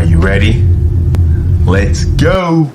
Are you ready? Let's go.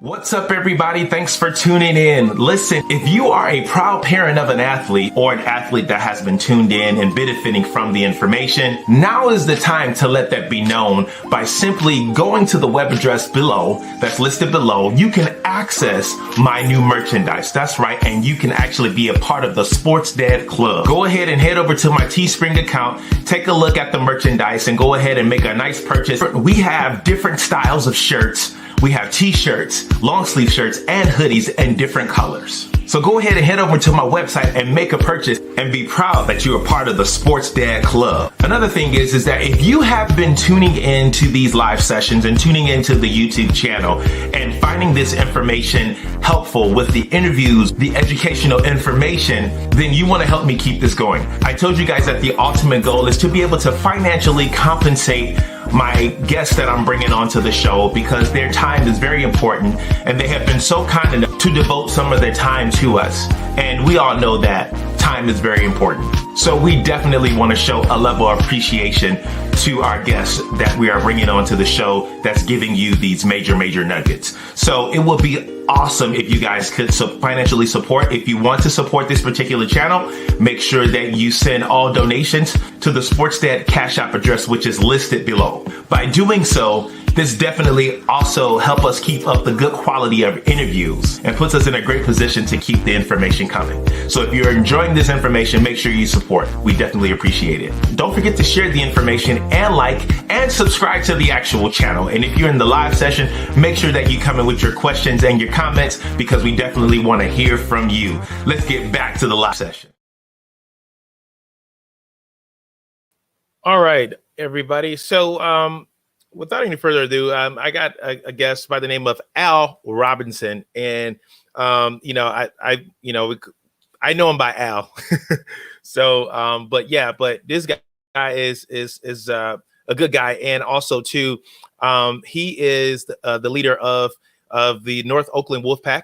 What's up, everybody? Thanks for tuning in. Listen, if you are a proud parent of an athlete or an athlete that has been tuned in and benefiting from the information, now is the time to let that be known by simply going to the web address below that's listed below. You can access my new merchandise. That's right. And you can actually be a part of the Sports Dad Club. Go ahead and head over to my Teespring account, take a look at the merchandise and go ahead and make a nice purchase. We have different styles of shirts. We have t-shirts, long sleeve shirts, and hoodies in different colors. So go ahead and head over to my website and make a purchase and be proud that you are part of the Sports Dad Club. Another thing is that if you have been tuning into these live sessions and tuning into the YouTube channel and finding this information helpful with the interviews, the educational information, then you want to help me keep this going. I told you guys that the ultimate goal is to be able to financially compensate my guests that I'm bringing onto the show because their time is very important and they have been so kind enough to devote some of their time to us. And we all know that time is very important. So we definitely want to show a level of appreciation to our guests that we are bringing onto the show that's giving you these major nuggets. So it would be awesome if you guys could financially support. If you want to support this particular channel, make sure that you send all donations to the Sports Dad Cash App address, which is listed below. By doing so, this definitely also help us keep up the good quality of interviews and puts us in a great position to keep the information coming. So if you're enjoying this information, make sure you support. We definitely appreciate it. Don't forget to share the information and like and subscribe to the actual channel. And if you're in the live session, make sure that you come in with your questions and your comments because we definitely want to hear from you. Let's get back to the live session. All right, everybody. So, without any further ado, I got a guest by the name of Al Robinson, and I know him by Al. So, but this guy is a good guy, and also too, he is the leader of the North Oakland Wolfpack,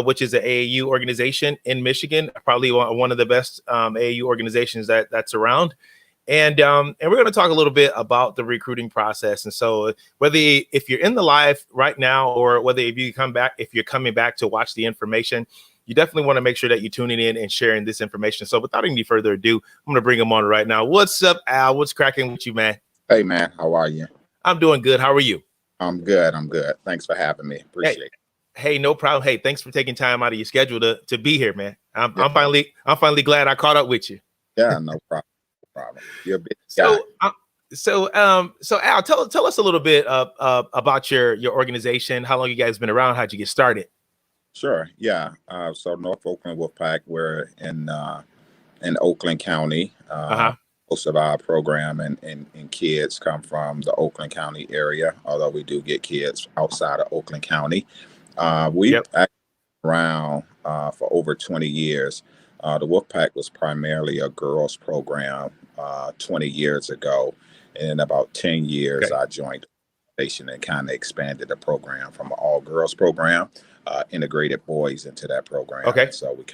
which is an AAU organization in Michigan, probably one of the best AAU organizations that's around. And we're going to talk a little bit about the recruiting process. And so if you're in the live right now, or whether if you're coming back to watch the information, you definitely want to make sure that you're tuning in and sharing this information. So without any further ado, I'm going to bring him on right now. What's up, Al? What's cracking with you, man? Hey, man. How are you? I'm doing good. How are you? I'm good. Thanks for having me. Appreciate it. Hey, no problem. Hey, thanks for taking time out of your schedule to be here, man. I'm finally glad I caught up with you. Yeah, no problem. You're a big guy. So Al, tell us a little bit about your organization. How long you guys been around? How'd you get started? Sure. Yeah. So North Oakland Wolfpack, we're in Oakland County. Most of our program and kids come from the Oakland County area, although we do get kids outside of Oakland County. We've been around for over 20 years. The Wolfpack was primarily a girls program 20 years ago. And in about 10 years, I joined and kind of expanded the program from an all girls program, integrated boys into that program. Okay. And so we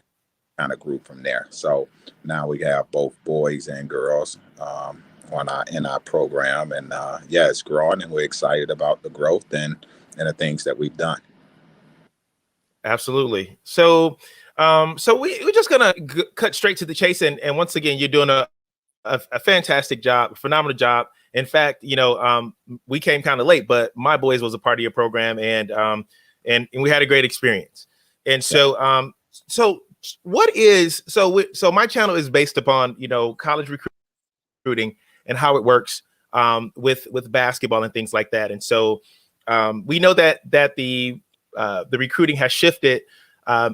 kind of grew from there. So now we have both boys and girls in our program, and yeah, it's growing, and we're excited about the growth and the things that we've done. Absolutely. So, we're just gonna cut straight to the chase, and once again, you're doing a fantastic job, phenomenal job. In fact, we came kind of late, but my boys was a part of your program, and we had a great experience. And so, so my channel is based upon college recruiting and how it works with basketball and things like that. And so we know that the recruiting has shifted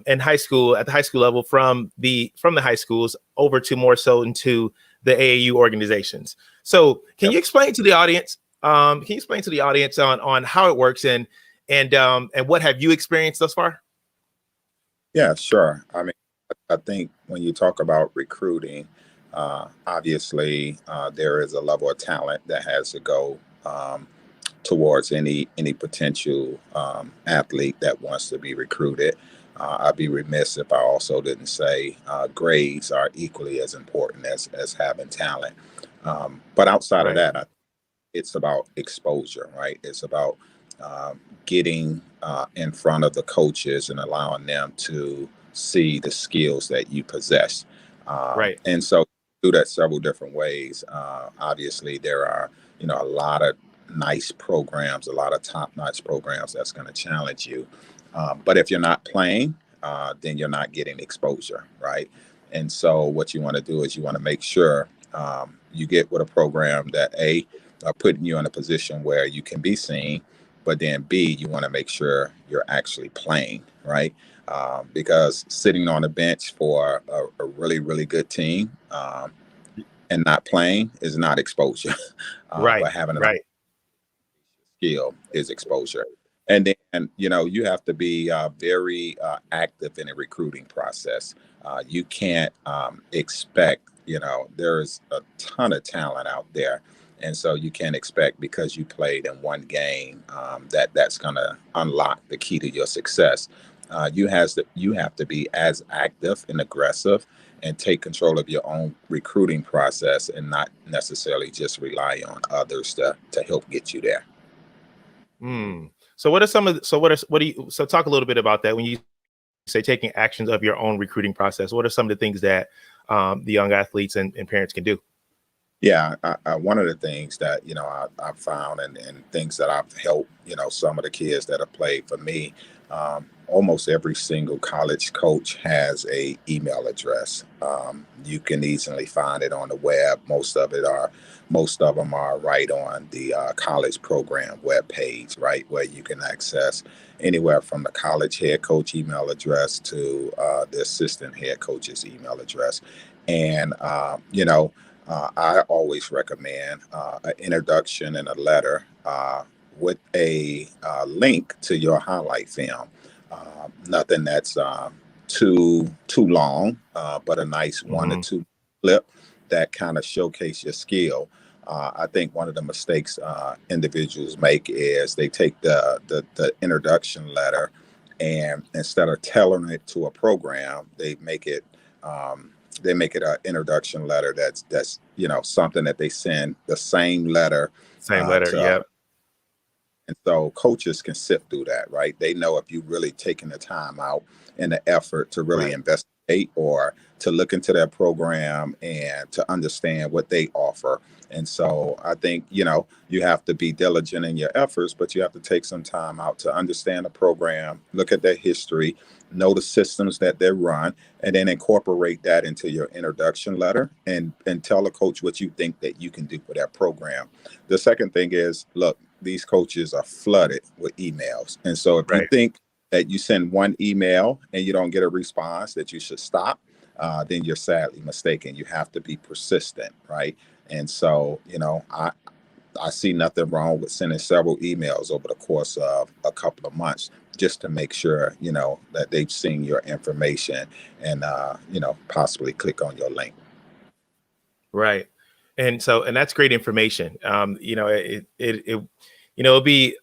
in high school, at the high school level, from the high schools over to more so into the AAU organizations. So can you explain to the audience? On how it works and what have you experienced thus far? Yeah, sure. I mean, I think when you talk about recruiting, obviously there is a level of talent that has to go towards any potential athlete that wants to be recruited. I'd be remiss if I also didn't say grades are equally as important as having talent. But outside of that, it's about exposure, right? It's about getting in front of the coaches and allowing them to see the skills that you possess. And so do that several different ways. Obviously, there are a lot of nice programs, a lot of top-notch programs that's going to challenge you. But if you're not playing, then you're not getting exposure, right? And so what you want to do is you want to make sure you get with a program that are putting you in a position where you can be seen, but then B, you want to make sure you're actually playing, right? Because sitting on the bench for a really, really good team and not playing is not exposure. But having a skill is exposure. And then, you have to be very active in the recruiting process. You can't expect, there's a ton of talent out there. And so you can't expect because you played in one game that's going to unlock the key to your success. You have to be as active and aggressive and take control of your own recruiting process and not necessarily just rely on others to help get you there. So what are so talk a little bit about that when you say taking actions of your own recruiting process. What are some of the things that the young athletes and parents can do? Yeah, one of the things that I've found and things that I've helped some of the kids that have played for me. Almost every single college coach has a email address. You can easily find it on the web. Most of them are right on the college program webpage, right, where you can access anywhere from the college head coach email address to the assistant head coach's email address. And I always recommend an introduction and a letter with a link to your highlight film. Nothing that's too long, but a nice 1 or 2 clip that kind of showcase your skill. I think one of the mistakes individuals make is they take the introduction letter and instead of tailoring it to a program, they make it an introduction letter that's something that they send the same letter. Yeah. And so coaches can sift through that, right? They know if you really taking the time out and the effort to really investigate or to look into their program and to understand what they offer. And so I think, you have to be diligent in your efforts, but you have to take some time out to understand the program, look at their history, know the systems that they run, and then incorporate that into your introduction letter and tell the coach what you think that you can do for that program. The second thing is, look, these coaches are flooded with emails. And so if you think that you send one email and you don't get a response, that you should stop, then you're sadly mistaken. You have to be persistent, right? And so, I see nothing wrong with sending several emails over the course of a couple of months just to make sure, that they've seen your information and, possibly click on your link. Right. And that's great information. it would be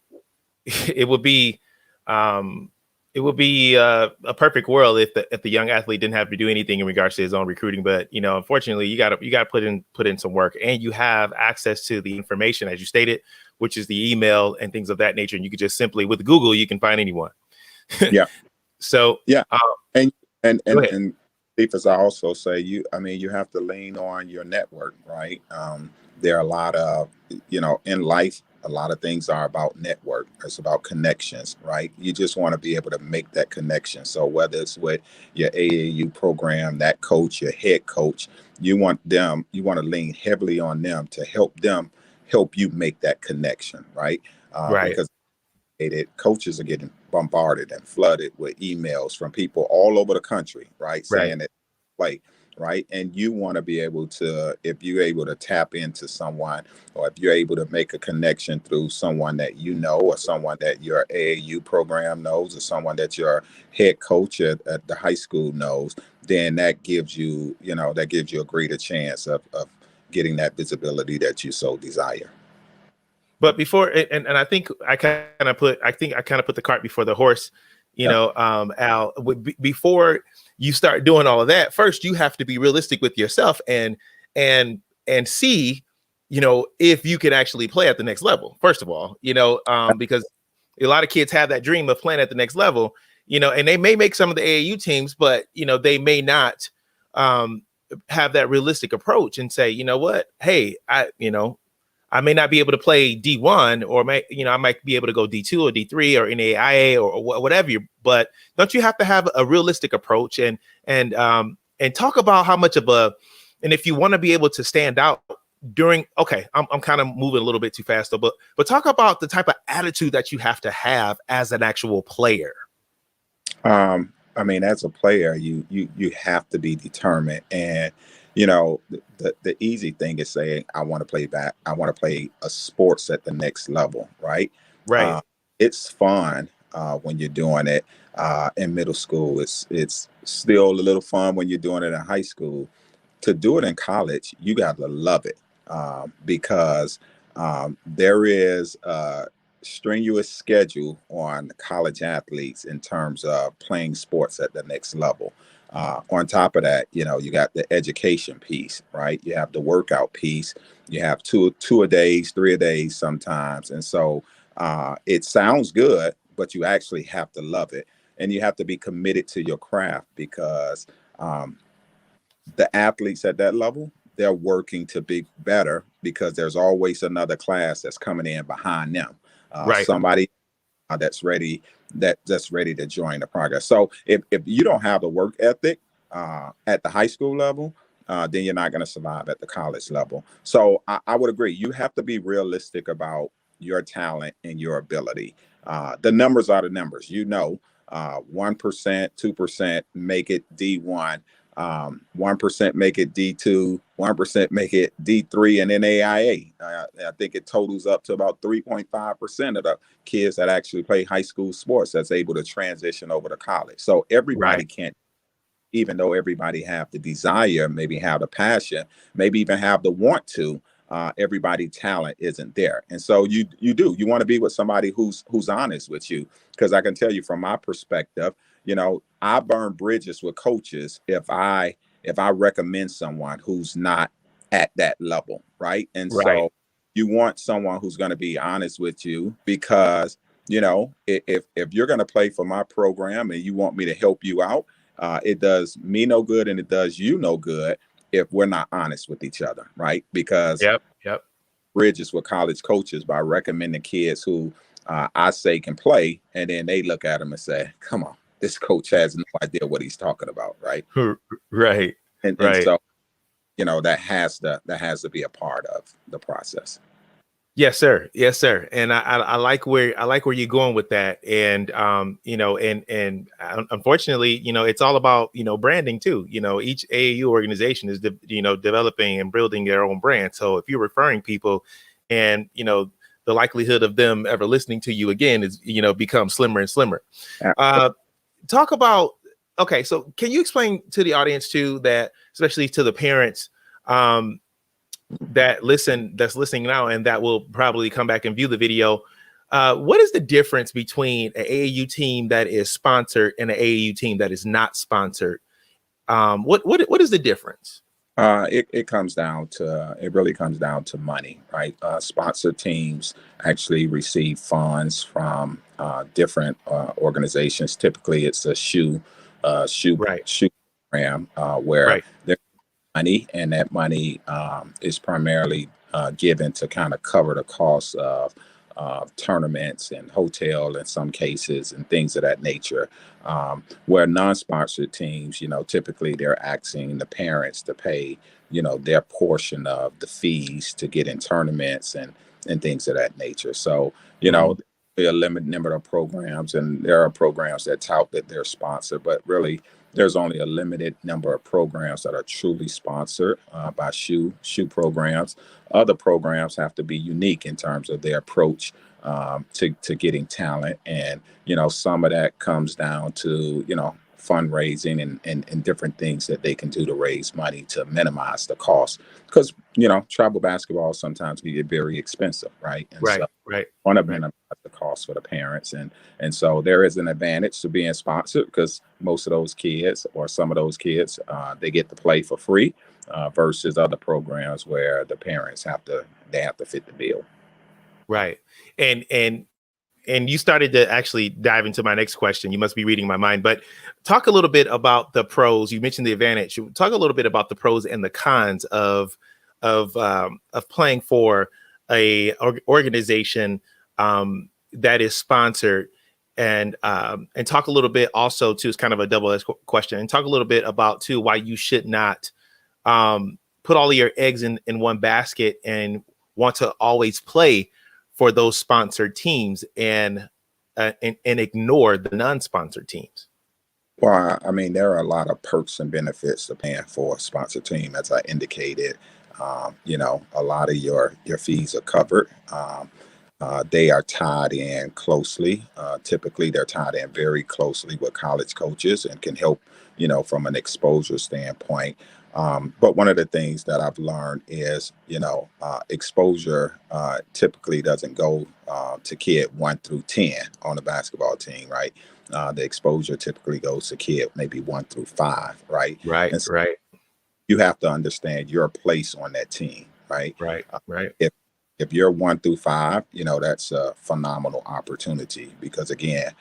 it would be a perfect world if the young athlete didn't have to do anything in regards to his own recruiting. But unfortunately, you gotta put in some work, and you have access to the information as you stated, which is the email and things of that nature. And you could just simply with Google, you can find anyone. Yeah. So yeah, and go ahead. and as I also say, you have to lean on your network, right? There are a lot of in life, a lot of things are about network. It's about connections, right? You just want to be able to make that connection. So whether it's with your AAU program, that coach, your head coach, you want to lean heavily on them to help you make that connection, right? Right. Because coaches are getting bombarded and flooded with emails from people all over the country, right? Right. Saying that play, right? And you want to be able to, if you're able to tap into someone, or if you're able to make a connection through someone that or someone that your AAU program knows, or someone that your head coach at the high school knows, then that gives you, a greater chance of getting that visibility that you so desire. But before, and I think I kind of put the cart before the horse, Al. Before you start doing all of that, first you have to be realistic with yourself and see, if you can actually play at the next level. First of all, because a lot of kids have that dream of playing at the next level, and they may make some of the AAU teams, but they may not have that realistic approach and say, what, hey, I may not be able to play D1, or I might be able to go D2 or D3 or NAIA or whatever. But don't you have to have a realistic approach and talk about how much of and if you want to be able to stand out during, I'm kind of moving a little bit too fast though, but talk about the type of attitude that you have to have as an actual player. As a player, you have to be determined, and the easy thing is saying, I want to play back. I want to play a sports at the next level, right? Right. It's fun when you're doing it in middle school. It's still a little fun when you're doing it in high school. To do it in college, you got to love it, because there is strenuous schedule on college athletes in terms of playing sports at the next level. On top of that, you got the education piece, right? You have the workout piece. You have two a days, 3 a days sometimes. And so it sounds good, but you actually have to love it. And you have to be committed to your craft, because the athletes at that level, they're working to be better, because there's always another class that's coming in behind them. Right. Somebody that's ready to join the progress. So if you don't have the work ethic at the high school level, then you're not going to survive at the college level. So I would agree. You have to be realistic about your talent and your ability. The numbers are the numbers. 1%, 2% make it D1. 1% make it D2, 1% make it D3 and NAIA. I think it totals up to about 3.5% of the kids that actually play high school sports that's able to transition over to college. So everybody can't, even though everybody have the desire, maybe have the passion, maybe even have the want to, everybody talent isn't there. And so you want to be with somebody who's honest with you, because I can tell you from my perspective, I burn bridges with coaches if I recommend someone who's not at that level, right? And so you want someone who's going to be honest with you, because if you're going to play for my program and you want me to help you out, it does me no good and it does you no good if we're not honest with each other, right? Because bridges with college coaches by recommending kids who I say can play, and then they look at them and say, come on, this coach has no idea what he's talking about, right? Right. And so, that has to be a part of the process. Yes, sir. Yes, sir. And I like where you're going with that. And and unfortunately, it's all about branding too. Each AAU organization is developing and building their own brand. So if you're referring people, and the likelihood of them ever listening to you again is becomes slimmer and slimmer. Talk about, okay, so can you explain to the audience too, that especially to the parents that's listening now and that will probably come back and view the video, What is the difference between an AAU team that is sponsored and an AAU team that is not sponsored? What is the difference? It really comes down to money, right? Sponsor teams actually receive funds from different organizations. Typically, it's a Right, shoe program where right, there's money, and that money is primarily given to kind of cover the cost of tournaments and hotel in some cases and things of that nature. Where non-sponsored teams, typically they're asking the parents to pay, their portion of the fees to get in tournaments and things of that nature. So, mhm, a limited number of programs, and there are programs that tout that they're sponsored, but really there's only a limited number of programs that are truly sponsored by shoe programs. Other programs have to be unique in terms of their approach to getting talent, and some of that comes down to fundraising and different things that they can do to raise money to minimize the cost, because travel basketball sometimes can get very expensive, right? And so right, right, want to right, minimize the cost for the parents, and so there is an advantage to being sponsored, because most of those kids, or some of those kids, they get to play for free, versus other programs where the parents have to fit the bill. right. And and you started to actually dive into my next question. You must be reading my mind. But talk a little bit about the pros. You mentioned the advantage. Talk a little bit about the pros and the cons of playing for a organization that is sponsored, and talk a little bit also too. It's kind of a double-edged question. And talk a little bit about too why you should not put all of your eggs in one basket and want to always play for those sponsored teams and ignore the non-sponsored teams. Well, I mean, there are a lot of perks and benefits to paying for a sponsor team, as I indicated. A lot of your fees are covered. They are tied in closely. Typically, they're tied in very closely with college coaches and can help, from an exposure standpoint. But one of the things that I've learned is, exposure typically doesn't go to kid 1 through 10 on a basketball team, right? The exposure typically goes to kid maybe 1 through 5, right? Right, And so right, you have to understand your place on that team, right? right, Uh, right, if you're 1 through 5, that's a phenomenal opportunity, because again,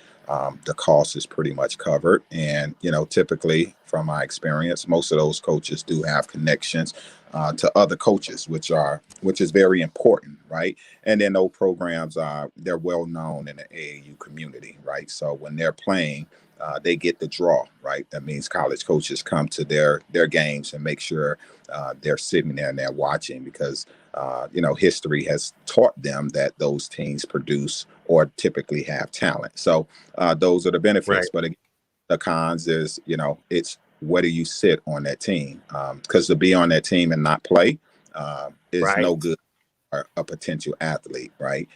the cost is pretty much covered. And, typically from my experience, most of those coaches do have connections to other coaches, which is very important, right? And then those programs they're well known in the AAU community, right? So when they're playing, they get the draw, right? That means college coaches come to their games and make sure they're sitting there and they're watching, because history has taught them that those teams produce or typically have talent. So those are the benefits. right, But again, the cons is, it's where do you sit on that team? Because to be on that team and not play is no right, good for a potential athlete, right?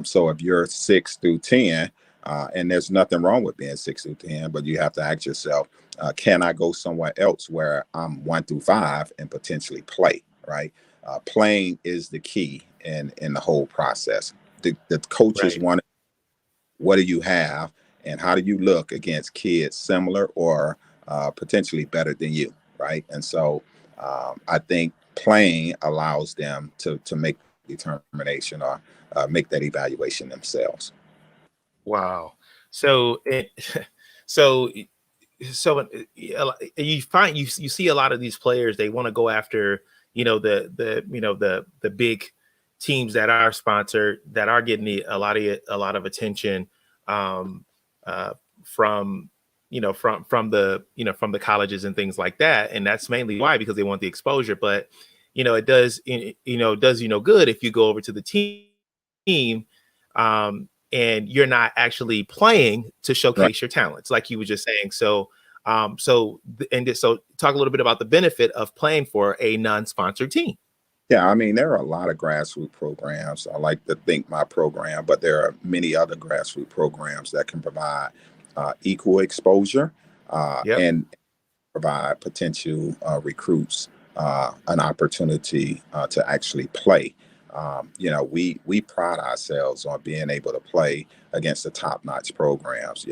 So if you're 6 through 10, and there's nothing wrong with being 6 through 10, but you have to ask yourself, can I go somewhere else where I'm 1 through 5 and potentially play, right? Playing is the key in the whole process. The coaches right. want, what do you have, and how do you look against kids similar or potentially better than you, right? And so I think playing allows them to make determination, or make that evaluation themselves. Wow. So it so so you find you see a lot of these players, they want to go after the big teams that are sponsored, that are getting a lot of attention um uh from from the colleges and things like that, and that's mainly why, because they want the exposure. But it does good if you go over to the team, and you're not actually playing to Right. showcase your talents, like you were just saying. So talk a little bit about the benefit of playing for a non-sponsored team. Yeah, I mean, there are a lot of grassroots programs. I like to think my program, but there are many other grassroots programs that can provide equal exposure, Yep. and provide potential recruits an opportunity to actually play. We pride ourselves on being able to play against the top-notch programs.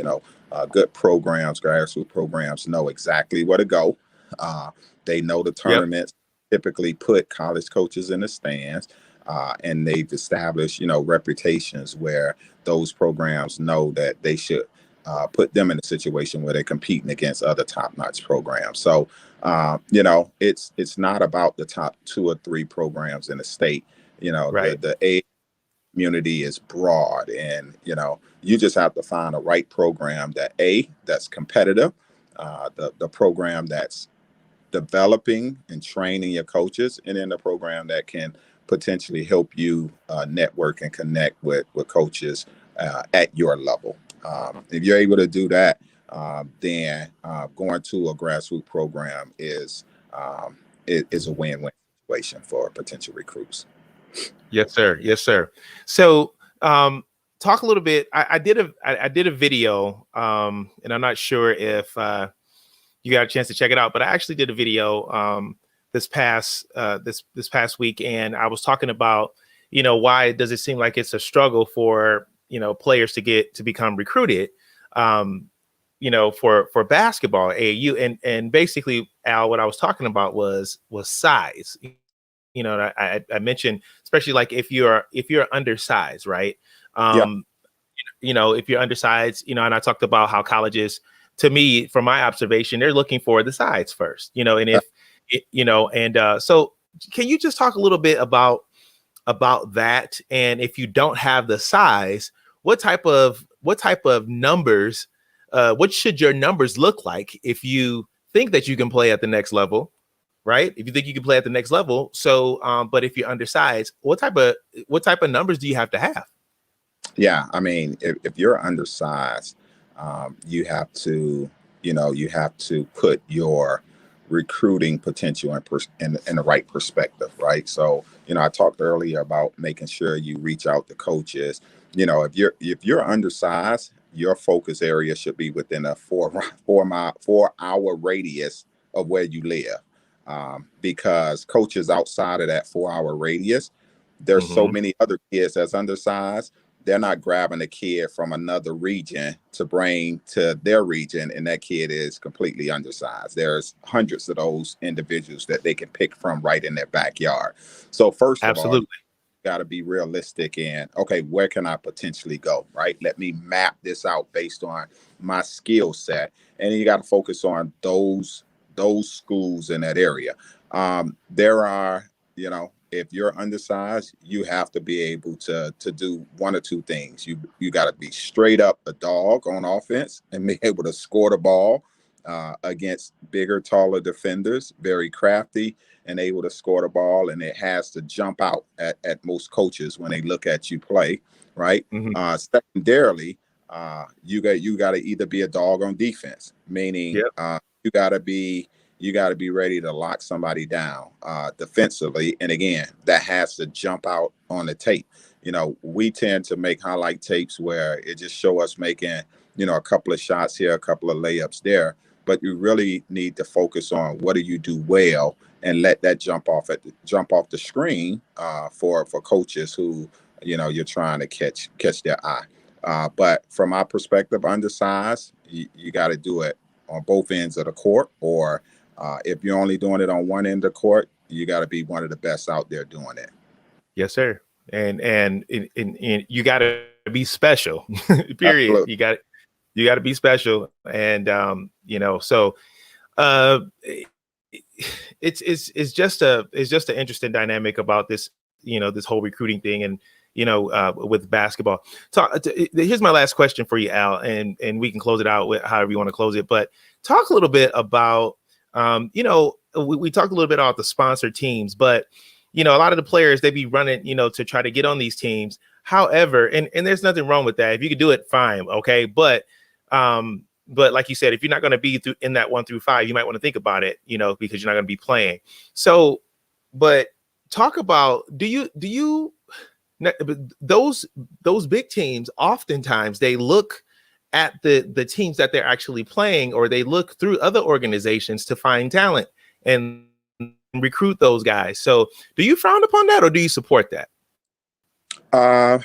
Good programs, grassroots programs know exactly where to go. They know the Yep. tournaments typically put college coaches in the stands, and they've established, reputations where those programs know that they should put them in a situation where they're competing against other top-notch programs. So, it's not about the top 2 or 3 programs in the state. Right. The A community is broad, and you just have to find a right program that's competitive, the program that's developing and training your coaches, and then the program that can potentially help you network and connect with coaches at your level. If you're able to do that, then going to a grassroots program is a win-win situation for potential recruits. Yes, sir. Yes, sir. So, talk a little bit. I did a video, and I'm not sure if you got a chance to check it out, but I actually did a video this past week, and I was talking about, why does it seem like it's a struggle for players to become recruited, for basketball AAU, and basically, Al, what I was talking about was size. I mentioned, especially like if you're undersized, right? Yeah. If you're undersized, and I talked about how colleges, to me, from my observation, they're looking for the size first, and if so can you just talk a little bit about that? And if you don't have the size, what type of numbers, what should your numbers look like if you think that you can play at the next level? Right? If you think you can play at the next level. So, but if you're undersized, what type of numbers do you have to have? Yeah. I mean, if you're undersized, you have to, put your recruiting potential in the right perspective, right? So, I talked earlier about making sure you reach out to coaches. If you're undersized, your focus area should be within a 4 hour radius of where you live. Because coaches outside of that 4 hour radius, there's so many other kids that's undersized. They're not grabbing a kid from another region to bring to their region, and that kid is completely undersized. There's hundreds of those individuals that they can pick from right in their backyard. So first of all, Absolutely. got to be realistic and, okay, where can I potentially go, right? Let me map this out based on my skill set, and then you got to focus on those schools in that area. There are, if you're undersized, you have to be able to do one or two things. You got to be straight up a dog on offense and be able to score the ball against bigger, taller defenders, very crafty and able to score the ball, and it has to jump out at most coaches when they look at you play, right? Secondarily, you got to either be a dog on defense, meaning Yep. you got to be ready to lock somebody down defensively, and again, that has to jump out on the tape. We tend to make highlight tapes where it just show us making a couple of shots here, a couple of layups there, but you really need to focus on what do you do well and let that jump off the screen for coaches who you're trying to catch their eye. But from my perspective, undersized, you got to do it on both ends of the court, or if you're only doing it on one end of the court, you got to be one of the best out there doing it. Yes, sir. And you got to be special. Period. Absolutely. You got to be special, and so it's just an interesting dynamic about this, this whole recruiting thing, and with basketball. Here's my last question for you, Al, and we can close it out with however you want to close it. But talk a little bit about, we talked a little bit about the sponsor teams, but a lot of the players, they be running, to try to get on these teams. However, and there's nothing wrong with that. If you could do it, fine, okay. But like you said, if you're not going to be in that 1 through 5, you might want to think about it, because you're not going to be playing. So, but talk about, do you those big teams, oftentimes they look at the teams that they're actually playing, or they look through other organizations to find talent and recruit those guys. So do you frown upon that, or do you support that? Uh,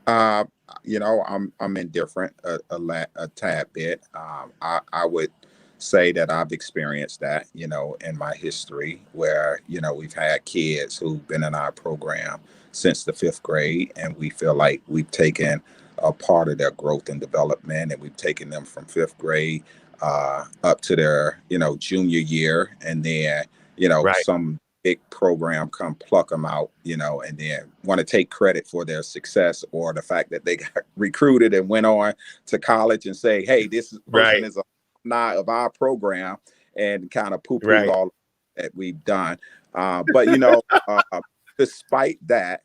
uh, I'm indifferent a tad bit. I would say that I've experienced that, in my history where, we've had kids who've been in our program since the fifth grade, and we feel like we've taken a part of their growth and development, and we've taken them from fifth grade up to their, junior year, and then, Right. some big program come pluck them out, and then want to take credit for their success or the fact that they got recruited and went on to college and say, hey, this person Right. is a alumni of our program, and kind of poo-poo Right. all that we've done. But, despite that,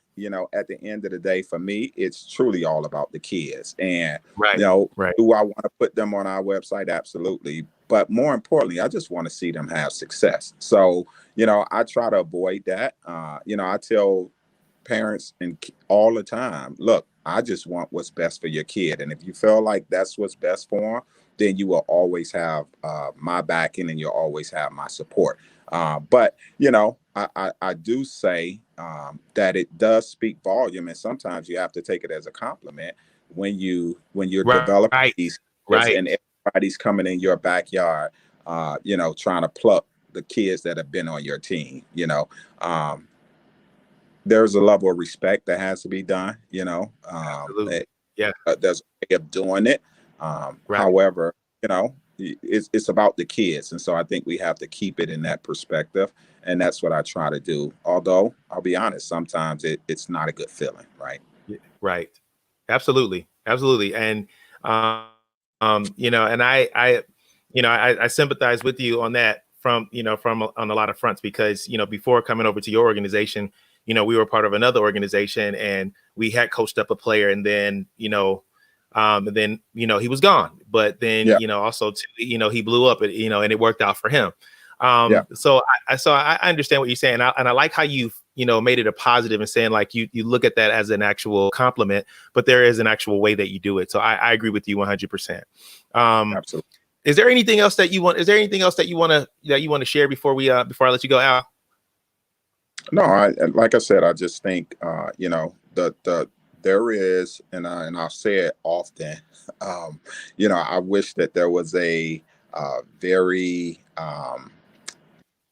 at the end of the day, for me, it's truly all about the kids. And, Right. Right. do I want to put them on our website? Absolutely. But more importantly, I just want to see them have success. So, I try to avoid that. I tell parents and all the time, look, I just want what's best for your kid. And if you feel like that's what's best for them, then you will always have my backing, and you'll always have my support. But I do say that it does speak volume, and sometimes you have to take it as a compliment when you're developing Right. these kids Right. and everybody's coming in your backyard, trying to pluck the kids that have been on your team. Um, there's a level of respect that has to be done. Absolutely. Yeah. There's a way of doing it. Right. However, it's about the kids, and so I think we have to keep it in that perspective, and that's what I try to do. Although I'll be honest, sometimes it's not a good feeling, right? Yeah, right. Absolutely. Absolutely. And, and I sympathize with you on that on a lot of fronts because, before coming over to your organization, we were part of another organization and we had coached up a player and then he was gone, but then, Yeah, also, he blew up and it worked out for him. yeah, So I understand what you're saying. And I like how you've, made it a positive and saying like you look at that as an actual compliment, but there is an actual way that you do it. So I agree with you 100%. absolutely. Is there anything else that you want? Is there anything else that you want to share before I let you go, Al? No, like I said, I just think the there is, and I'll say it often. I wish that there was a very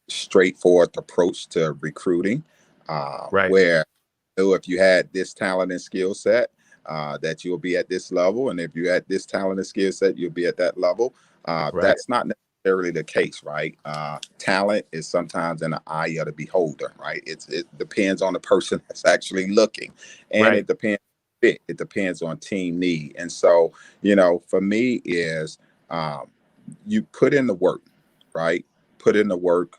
straightforward approach to recruiting, Right. where if you had this talent and skill set, that you'll be at this level, and if you had this talent and skill set, you'll be at that level. Right. That's not necessarily the case, right? Talent is sometimes in the eye of the beholder, right? It depends on the person that's actually looking, and Right. it depends fit. It depends on team need, and so for me is you put in the work, right? Put in the work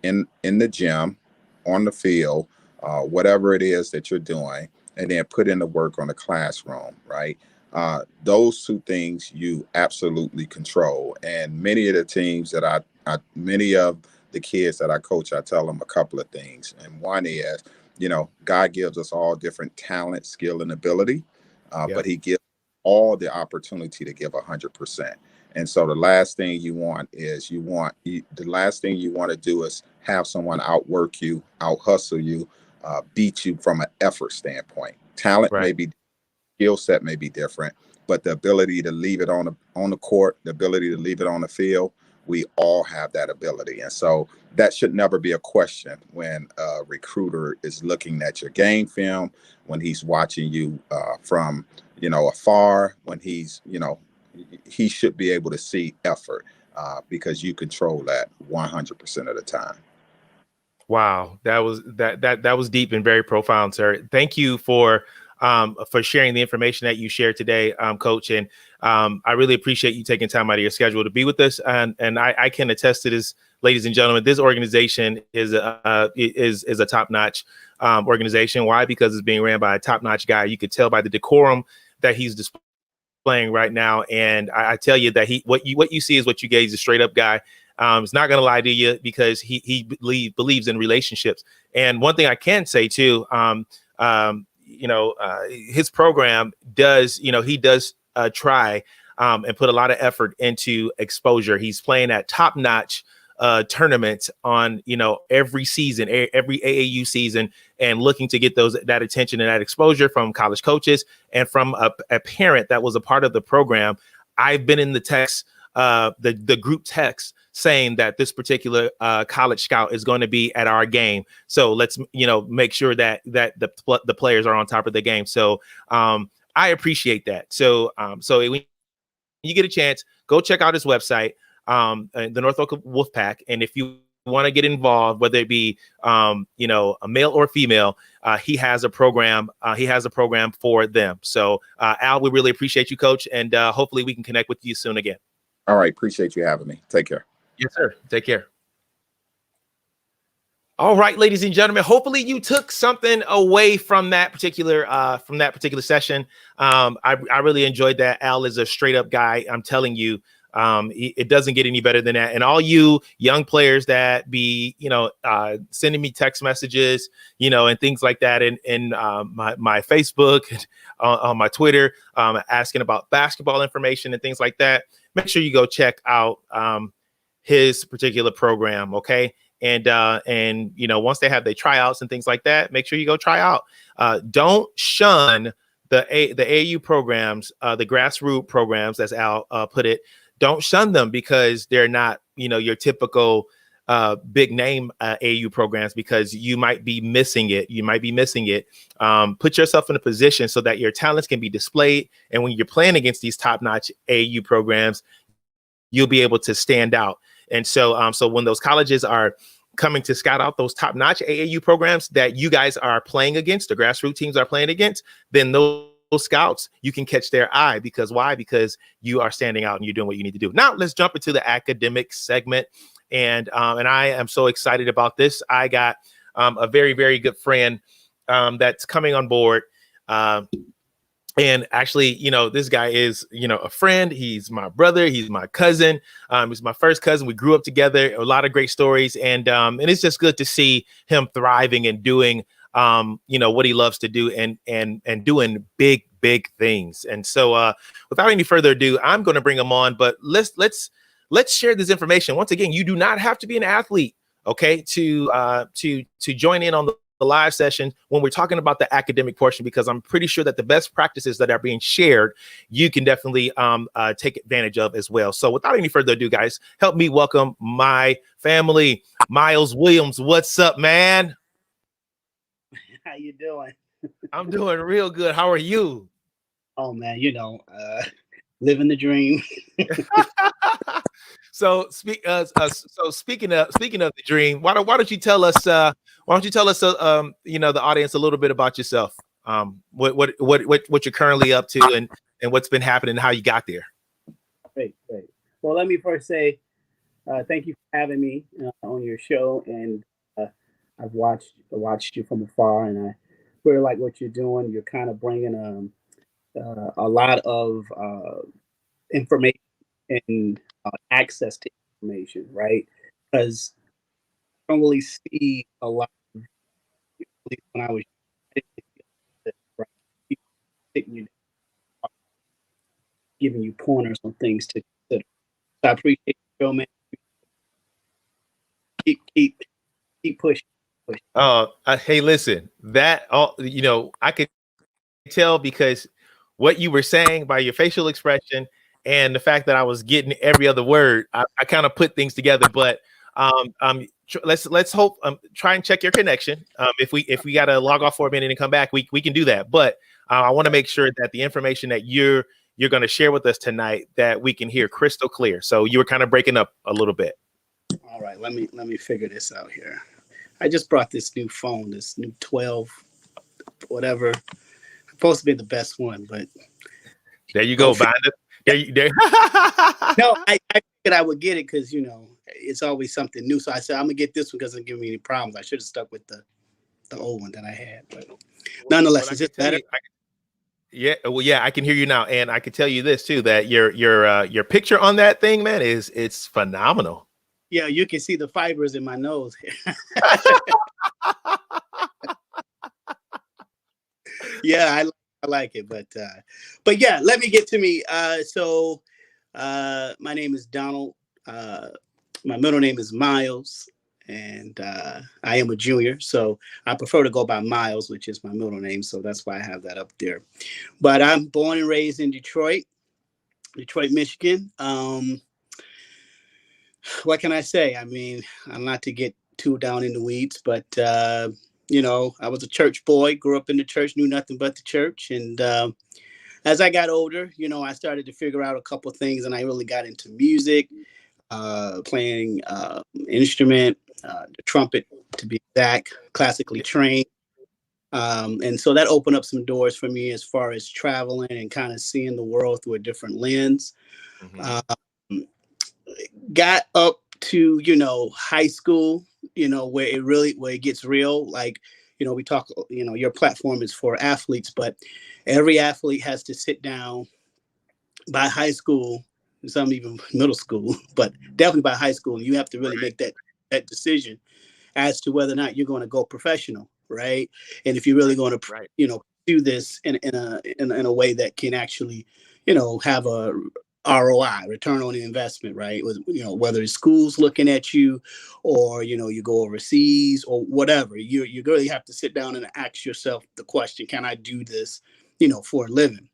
in the gym, on the field, whatever it is that you're doing, and then put in the work on the classroom, right? Those two things you absolutely control. And many of the teams that many of the kids that I coach, I tell them a couple of things. And one is, God gives us all different talent, skill, and ability, but Yep. He gives all the opportunity to give 100%. And so the last thing you want is the last thing you want to do is have someone outwork you, out hustle you, beat you from an effort standpoint. Talent Right. may be, skill set may be different, but the ability to leave it on the court, the ability to leave it on the field, we all have that ability. And so that should never be a question when a recruiter is looking at your game film, when he's watching you from afar, when he should be able to see effort because you control that 100% of the time. Wow, that was deep and very profound, sir. Thank you for sharing the information that you shared today, Coach. And I really appreciate you taking time out of your schedule to be with us. And I can attest to this, ladies and gentlemen. This organization is a top notch organization. Why? Because it's being ran by a top notch guy. You could tell by the decorum that he's displaying right now. And I tell you that what you see is what you get. He's a straight up guy. He's not going to lie to you because he believes in relationships. And one thing I can say too, his program does, he does try and put a lot of effort into exposure. He's playing at top notch tournament on, every season, every AAU season, and looking to get that attention and that exposure from college coaches and from a parent that was a part of the program. I've been in the text, the group text, saying that this particular college scout is going to be at our game. So let's, make sure that the players are on top of the game. So I appreciate that. So when you get a chance, go check out his website, the Norfolk Wolfpack. And if you want to get involved, whether it be, a male or female, he has a program. He has a program for them. So Al, we really appreciate you, Coach. And hopefully we can connect with you soon again. All right. Appreciate you having me. Take care. Yes, sir. Take care. All right, ladies and gentlemen, hopefully you took something away from that particular session. I really enjoyed that. Al is a straight up guy. I'm telling you, it doesn't get any better than that. And all you young players that be, sending me text messages, and things like that in my Facebook, on my Twitter, asking about basketball information and things like that, make sure you go check out his particular program. Okay. And once they have their tryouts and things like that, make sure you go try out. Don't shun the AAU programs, the grassroots programs, as Al put it. Don't shun them because they're not, your typical big name AAU programs, because you might be missing it. Put yourself in a position so that your talents can be displayed. And when you're playing against these top-notch AAU programs, you'll be able to stand out. And so when those colleges are coming to scout out those top-notch AAU programs that you guys are playing against, the grassroots teams are playing against, then those scouts, you can catch their eye. Because why? Because you are standing out and you're doing what you need to do. Now let's jump into the academic segment. And I am so excited about this. I got a very, very good friend that's coming on board. And actually, this guy is, a friend. He's my brother. He's my cousin. He's my first cousin. We grew up together. A lot of great stories. And it's just good to see him thriving and doing, what he loves to do and doing big, big things. And so without any further ado, I'm going to bring him on. But let's share this information. Once again, you do not have to be an athlete, okay, to join in on the live session when we're talking about the academic portion, because I'm pretty sure that the best practices that are being shared, you can definitely take advantage of as well. So without any further ado, guys, help me welcome my family. Miles Williams, what's up, man? How you doing? I'm doing real good. How are you? Oh man, living the dream. So speaking of the dream, why don't you tell us the audience a little bit about yourself, what you're currently up to and what's been happening and how you got there. Great. Well, let me first say thank you for having me on your show, and I've watched you from afar, and I really like what you're doing. You're kind of bringing a lot of information and access to information, right? Because I don't really see a lot of, at least when I was right, people sitting you down, giving you pointers on things to consider. So I appreciate you, Joe, man. Keep pushing. Hey, listen, that I could tell because what you were saying by your facial expression and the fact that I was getting every other word, I kind of put things together. But let's hope try and check your connection. If we got to log off for a minute and come back, we can do that. But I want to make sure that the information that you're going to share with us tonight, that we can hear crystal clear. So you were kind of breaking up a little bit. All right, let me figure this out here. I just brought this new phone, this new 12, whatever. Supposed to be the best one, but there you go. Bind it. There. No, I figured I would get it because it's always something new. So I said I'm gonna get this one because it doesn't give me any problems. I should have stuck with the old one that I had, but nonetheless, is it better? I can hear you now, and I can tell you this too, that your picture on that thing, man, it's phenomenal. Yeah, you can see the fibers in my nose here. Yeah, I like it, but yeah, let me get to me. So my name is Donald my middle name is Miles, and I am a junior, so I prefer to go by Miles, which is my middle name. So that's why I have that up there. But I'm born and raised in Detroit, Michigan. What can I say? I mean, I'm not to get too down in the weeds, but I was a church boy, grew up in the church, knew nothing but the church. And as I got older, I started to figure out a couple of things, and I really got into music, playing instrument, the trumpet to be exact, classically trained. And so that opened up some doors for me as far as traveling and kind of seeing the world through a different lens. Got up to high school, where it gets real. Like, we talk, your platform is for athletes, but every athlete has to sit down by high school, some even middle school, but definitely by high school. And you have to really make that decision as to whether or not you're going to go professional, right? And if you're really going to, do this in a way that can actually, have a ROI, return on the investment, right? With, whether it's schools looking at you, or you go overseas or whatever, you really have to sit down and ask yourself the question: can I do this, for a living?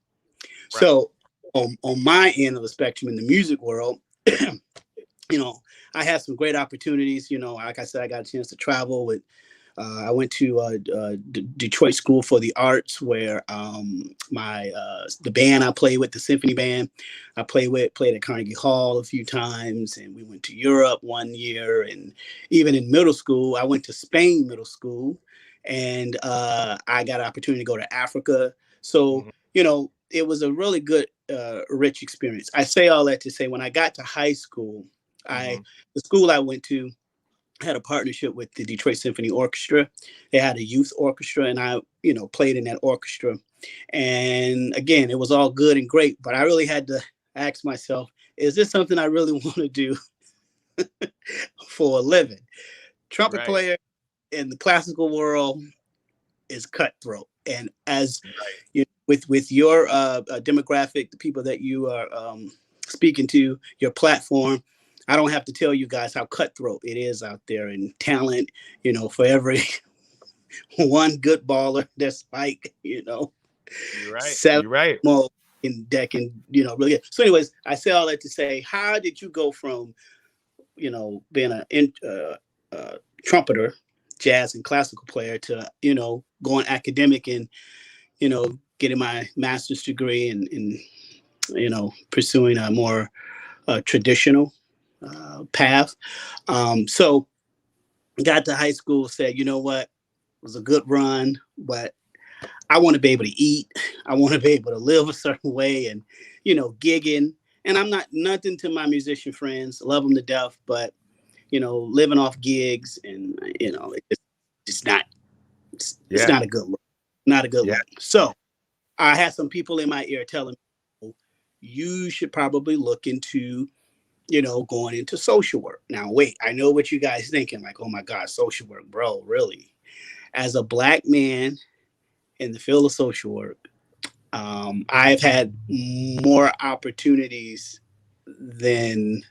Right. So on my end of the spectrum in the music world, I had some great opportunities. Like I said, I got a chance to travel with. I went to Detroit School for the Arts, where the band I played with, the symphony band I played at Carnegie Hall a few times, and we went to Europe one year. And even in middle school, I went to Spain middle school, and I got an opportunity to go to Africa. So it was a really good, rich experience. I say all that to say, when I got to high school, the school I went to had a partnership with the Detroit Symphony Orchestra. They had a youth orchestra, and I, played in that orchestra. And again, it was all good and great, but I really had to ask myself, is this something I really want to do for a living? Trumpet player in the classical world is cutthroat. And as with your demographic, the people that you are speaking to, your platform, I don't have to tell you guys how cutthroat it is out there, and talent, for every one good baller, there's Spike, You're right. seven You're right. more in deck, and, really good. So anyways, I say all that to say, how did you go from, being a trumpeter, jazz and classical player, to, going academic and, getting my master's degree and pursuing a more traditional path. So got to high school, said, you know what, it was a good run, but I want to be able to eat. I want to be able to live a certain way, and, gigging. And I'm not nothing to my musician friends, love them to death, but, living off gigs, and, it's not a good look. Not a good look. So I had some people in my ear telling me, you should probably look into, going into social work. Now, wait, I know what you guys thinking, like, oh my God, social work, bro, really? As a Black man in the field of social work, I've had more opportunities than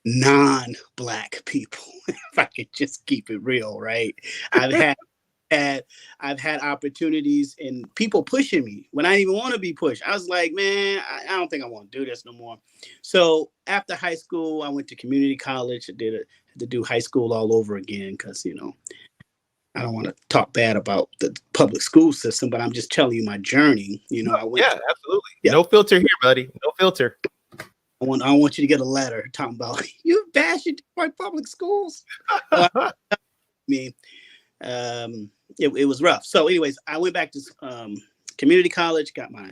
non-Black people, if I could just keep it real, right? I've had opportunities and people pushing me when I didn't even want to be pushed. I was like, man, I don't think I want to do this no more. So after high school, I went to community college. I had to do high school all over again because, I don't want to talk bad about the public school system, but I'm just telling you my journey. I went. Yeah, absolutely. Yeah. No filter here, buddy. No filter. I want you to get a letter talking about you bashing my public schools. I mean, it was rough. So anyways, I went back to community college, got my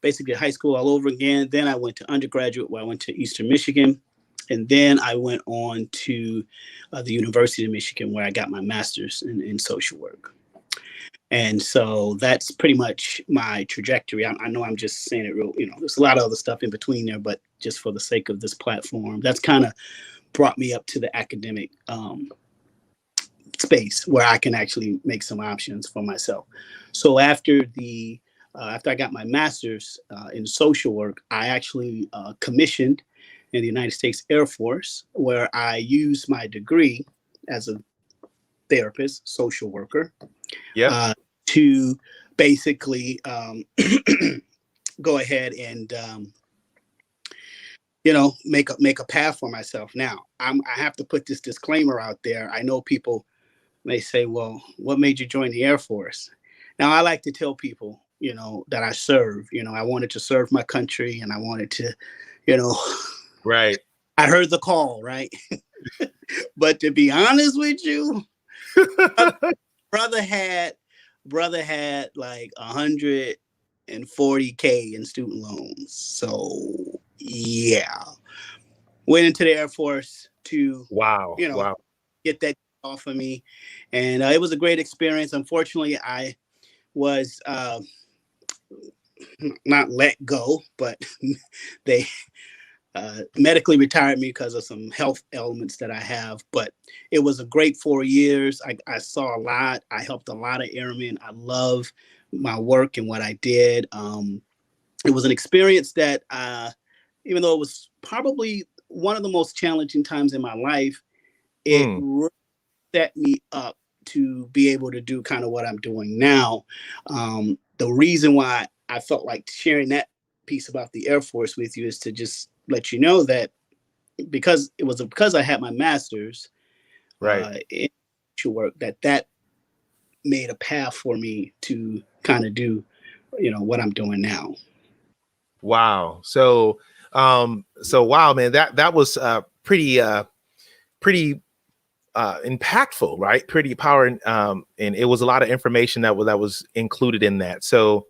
basically high school all over again. Then I went to undergraduate, where I went to Eastern Michigan. And then I went on to the University of Michigan, where I got my master's in social work. And so that's pretty much my trajectory. I know I'm just saying it real, there's a lot of other stuff in between there, but just for the sake of this platform, that's kind of brought me up to the academic space where I can actually make some options for myself. So after I got my master's in social work, I actually commissioned in the United States Air Force, where I used my degree as a therapist, social worker, Yep. to basically go ahead and make a path for myself. Now, I have to put this disclaimer out there. I know people may say, "Well, what made you join the Air Force?" Now, I like to tell people, that I serve. I wanted to serve my country, and I wanted to, Right. I heard the call, right? But to be honest with you, brother had like 140K in student loans. So yeah, went into the Air Force to Wow. Wow. get that off of me, and it was a great experience. Unfortunately, I was not let go, but they medically retired me because of some health ailments that I have. But it was a great 4 years. I saw a lot. I helped a lot of airmen. I love my work and what I did. It was an experience that, even though it was probably one of the most challenging times in my life, it really set me up to be able to do kind of what I'm doing now. The reason why I felt like sharing that piece about the Air Force with you is to just let you know that because I had my master's in social work, that made a path for me to kind of do, what I'm doing now. Wow. So wow, man, that was pretty impactful, right? Pretty power, and it was a lot of information that was included in that. So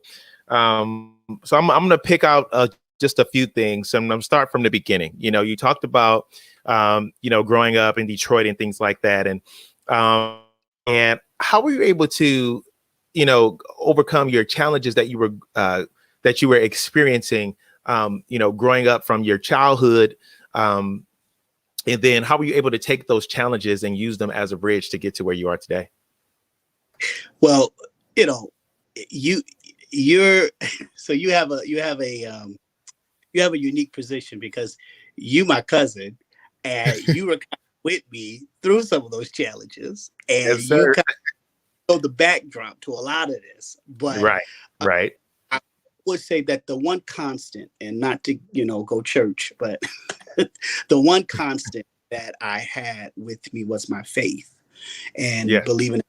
I'm going to pick out just a few things. I'm going to start from the beginning. You talked about growing up in Detroit and things like that, and how were you able to overcome your challenges that you were experiencing growing up from your childhood, and then how were you able to take those challenges and use them as a bridge to get to where you are today? Well, you're so you have a unique position because you my cousin, and you were kind of with me through some of those challenges, and Yes, you sir. kind of know the backdrop to a lot of this. But Right. I would say that the one constant, and not to go church, but the one constant that I had with me was my faith and believing in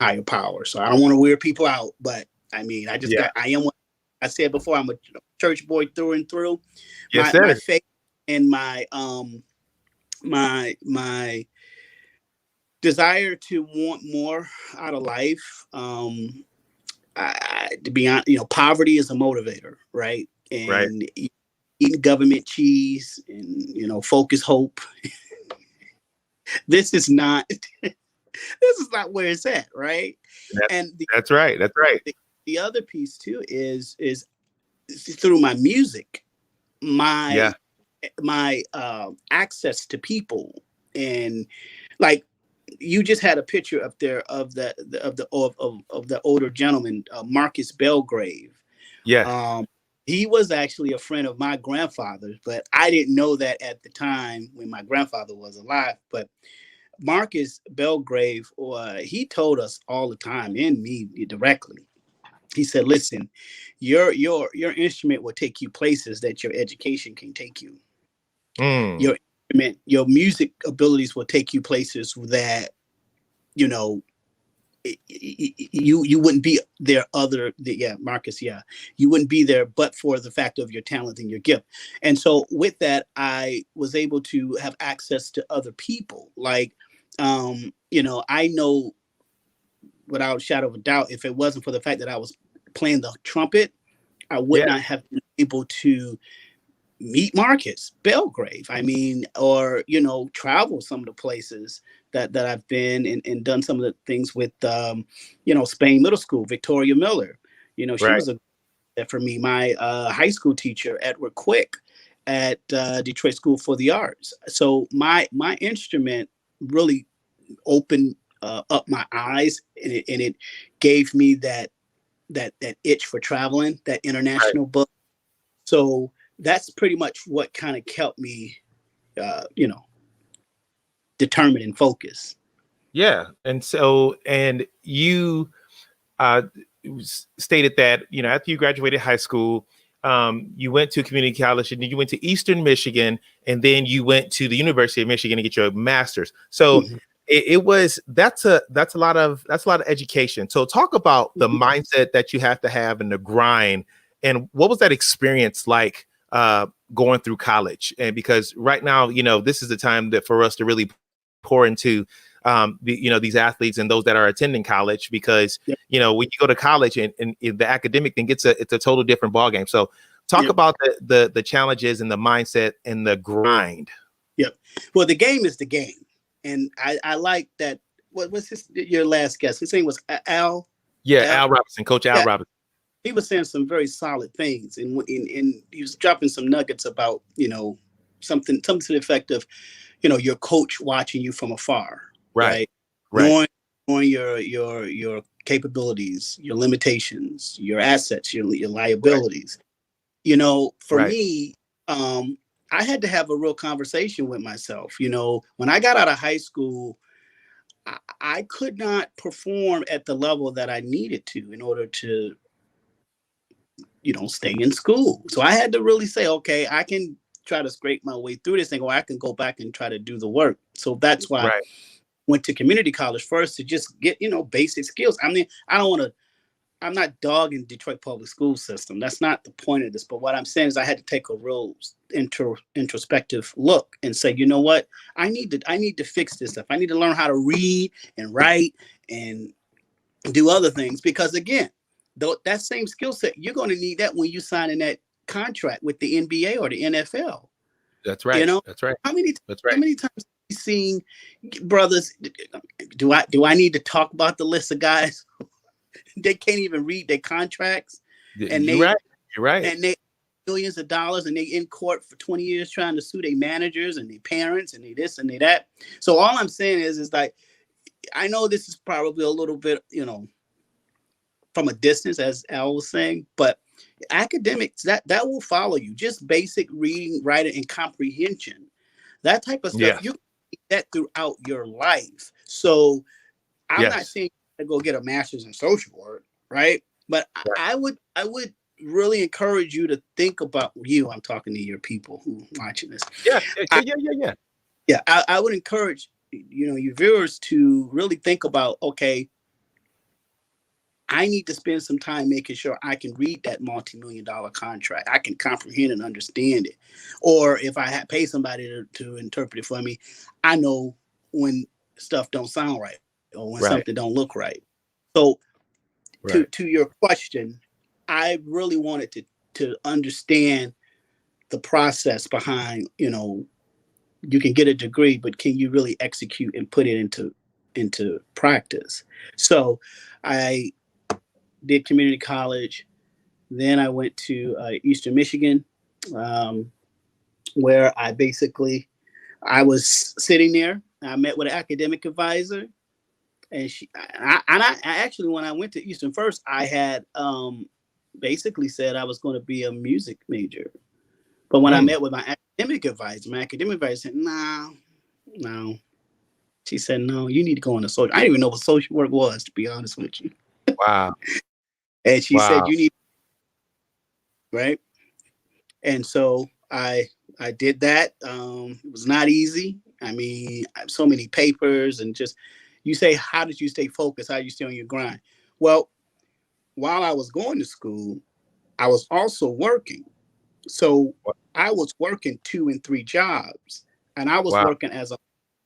higher power. So I don't want to wear people out, but I mean, I am what I said before. I'm a church boy through and through. Yes, My sir. faith and my my desire to want more out of life. To be honest, poverty is a motivator, right? And eating government cheese and focus hope. This is not where it's at, right? That's right. The other piece too is through my music, my access to people, and like you just had a picture up there of the older gentleman, Marcus Belgrave. Yes. He was actually a friend of my grandfather's, but I didn't know that at the time when my grandfather was alive. But Marcus Belgrave, he told us all the time, and me directly. He said, "Listen, your instrument will take you places that your education can take you. Your instrument, your music abilities will take you places that you wouldn't be there Marcus, you wouldn't be there but for the fact of your talent and your gift." And so with that, I was able to have access to other people. Like I know without a shadow of a doubt, if it wasn't for the fact that I was playing the trumpet, I would not have been able to meet Marcus Belgrave. I mean, or travel some of the places that I've been and done some of the things with Spain Middle School, Victoria Miller. She was for me. My high school teacher, Edward Quick, at Detroit School for the Arts. So my instrument really opened up my eyes, and it gave me that itch for traveling, that international book. So that's pretty much what kind of kept me determined and focused. Yeah. And so, and you uh, stated that, after you graduated high school, you went to community college, and then you went to Eastern Michigan, and then you went to the University of Michigan to get your master's. So that's a lot of education. So talk about the mindset that you have to have and the grind, and what was that experience like going through college? And because right now, this is the time that for us to really pour into these athletes and those that are attending college, because when you go to college and the academic thing it's a total different ballgame. So talk about the challenges and the mindset and the grind. Yep. Well, the game is the game, and I like that. What was your last guest? His name was Al. Yeah, Al Robinson, Coach Al Robinson. He was saying some very solid things, and he was dropping some nuggets about something to the effect of your coach watching you from afar. Right. Knowing your capabilities, your limitations, your assets, your liabilities. For me, I had to have a real conversation with myself. When I got out of high school, I could not perform at the level that I needed to in order to, stay in school. So I had to really say, okay, I can try to scrape my way through this thing, or I can go back and try to do the work. So that's why I went to community college first, to just get, basic skills. I mean, I'm not dogging Detroit public school system. That's not the point of this. But what I'm saying is I had to take a real introspective look and say, you know what? I need to fix this stuff. I need to learn how to read and write and do other things, because again, that same skill set, you're going to need that when you sign in that contract with the NBA or the NFL. That's right. That's right. How many times have you seen brothers? Do I need to talk about the list of guys? They can't even read their contracts, and you're right. And they millions of dollars, and they in court for 20 years trying to sue their managers and their parents and they this and they that. So all I'm saying is like, I know this is probably a little bit, from a distance, as Al was saying, but academics that will follow you. Just basic reading, writing, and comprehension. That type of stuff, you can get that throughout your life. So I'm not saying to go get a master's in social work, right? But I would really encourage you to think about you. I'm talking to your people who are watching this. Yeah. I would encourage your viewers to really think about, okay, I need to spend some time making sure I can read that multi-million-dollar contract. I can comprehend and understand it. Or if I pay somebody to interpret it for me, I know when stuff don't sound right or when something don't look right. So to your question, I really wanted to understand the process behind, you can get a degree, but can you really execute and put it into practice? So I did community college. Then I went to Eastern Michigan, where I was sitting there. I met with an academic advisor, and I actually, when I went to Eastern first, I had basically said I was going to be a music major. But when I met with my academic advisor said, no. She said, no, you need to go into social. I didn't even know what social work was, to be honest with you. Wow. And she said, you need, right? And so I did that. It was not easy. I mean, so many papers, and just, you say, how did you stay focused? How did you stay on your grind? Well, while I was going to school, I was also working. So I was working 2 and 3 jobs, and I was working as a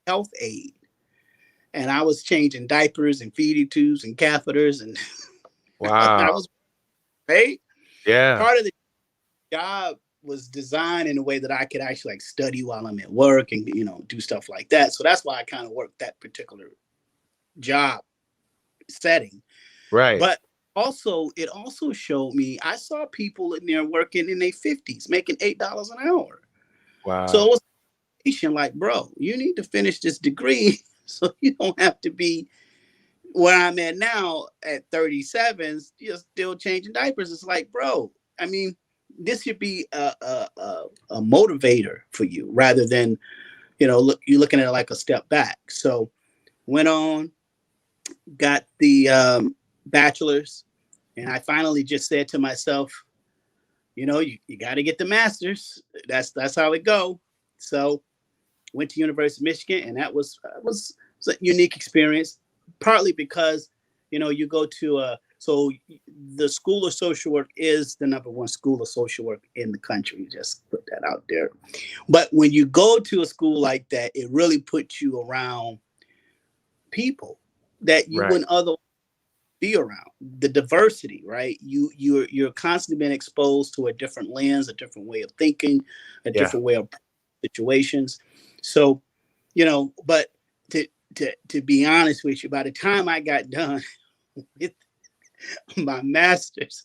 health aide, and I was changing diapers and feeding tubes and catheters, and I was right. Yeah. Part of the job was designed in a way that I could actually like study while I'm at work and do stuff like that. So that's why I kind of worked that particular job setting. Right. But it also showed me, I saw people in there working in their 50s, making $8 an hour. Wow. So it was like, bro, you need to finish this degree so you don't have to be where I'm at now at 37, you're still changing diapers. It's like, bro, I mean, this should be a a motivator for you rather than, you're looking at it like a step back. So went on, got the bachelor's, and I finally just said to myself, you got to get the master's. That's how it go. So went to University of Michigan, and that was a unique experience, partly because, you go to so the School of Social Work is the #1 school of social work in the country. Just put that out there. But when you go to a school like that, it really puts you around people that you wouldn't otherwise be around. The diversity, right? You're constantly being exposed to a different lens, a different way of thinking, a different way of situations. So, but to be honest with you, by the time I got done with my master's,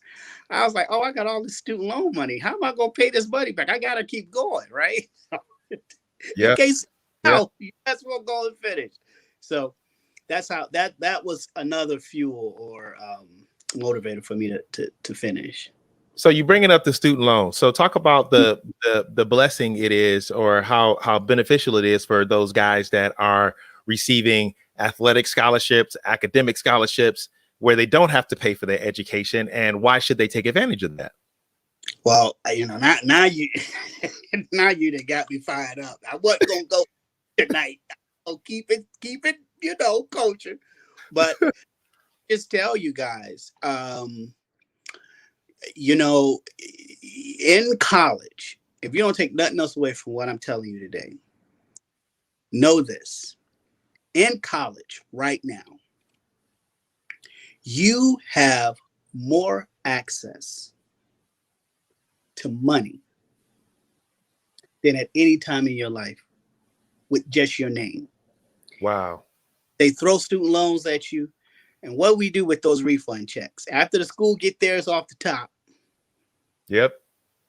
I was like, oh, I got all this student loan money. How am I going to pay this money back? I got to keep going, right? In case that's what I'm going to finish. So that's how that was another fuel or motivator for me to finish. So you bringing up the student loan. So talk about the blessing it is, or how beneficial it is for those guys that are receiving athletic scholarships, academic scholarships, where they don't have to pay for their education, and why should they take advantage of that? Well, now you that got me fired up. I wasn't gonna go tonight. I'll keep it, culture. But just tell you guys, in college, if you don't take nothing else away from what I'm telling you today, know this. In college right now, you have more access to money than at any time in your life with just your name. Wow. They throw student loans at you. And what we do with those refund checks, after the school get theirs off the top,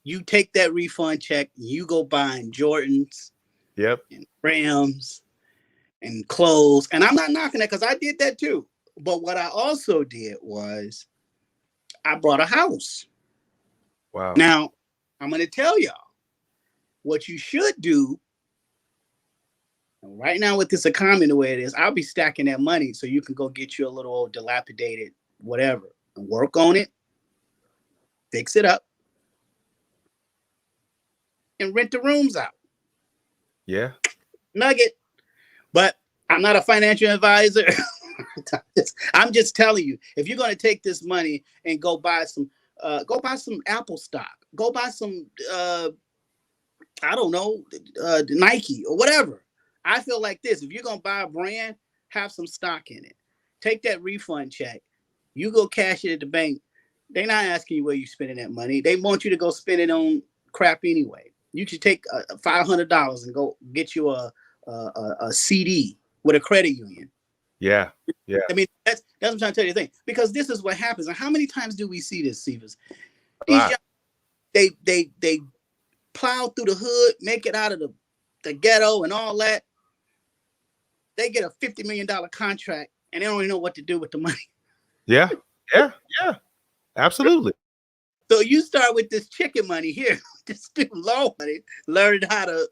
you take that refund check, you go buying Jordans, and Rams, and clothes. And I'm not knocking that because I did that too. But what I also did was I bought a house. Wow. Now, I'm going to tell y'all what you should do. Right now with this economy the way it is, I'll be stacking that money so you can go get you a little old dilapidated whatever and work on it, fix it up, and rent the rooms out. Yeah. Nugget. But I'm not a financial advisor. I'm just telling you, if you're going to take this money and go buy some Apple stock, go buy some, Nike or whatever. I feel like this. If you're going to buy a brand, have some stock in it. Take that refund check. You go cash it at the bank. They're not asking you where you're spending that money. They want you to go spend it on crap anyway. You should take $500 and go get you a CD with a credit union. Yeah. I mean, that's what I'm trying to tell you the thing. Because this is what happens. And how many times do we see this, Stevens? They plow through the hood, make it out of the ghetto and all that. They get a $50 million contract and they don't even know what to do with the money. Yeah. Absolutely. So you start with this chicken money here, this student loan money, learn how to,